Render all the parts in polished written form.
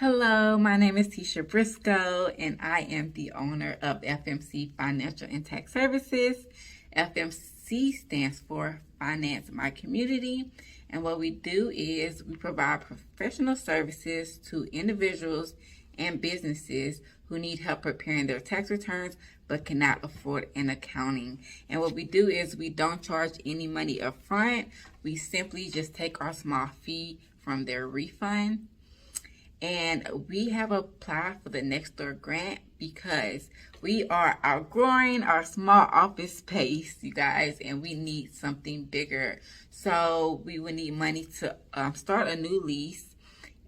Hello, my name is Tisha Briscoe, and I am the owner of FMC Financial Tax Services. FMC stands for Finance My Community, and what we do is we provide professional services to individuals and businesses who need help preparing their tax returns but cannot afford an accounting. And what we do is we don't charge any money up front. We simply just take our small fee from their refund. And we have applied for the Next Door grant because we are outgrowing our small office space, you guys, and we need something bigger. So we would need money to start a new lease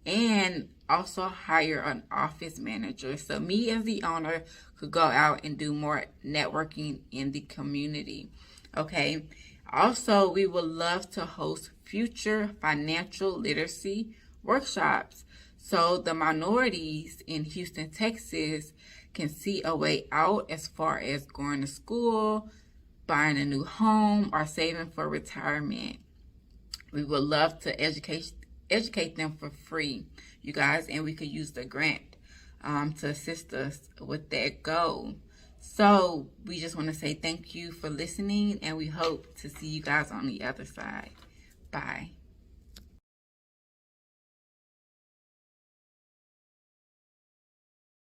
and also hire an office manager. So me as the owner could go out and do more networking in the community. Okay. Also, we would love to host future financial literacy workshops, so the minorities in Houston, Texas can see a way out as far as going to school, buying a new home, or saving for retirement. We would love to educate them for free, you guys, and we could use the grant to assist us with that goal. So we just want to say thank you for listening, and we hope to see you guys on the other side. Bye.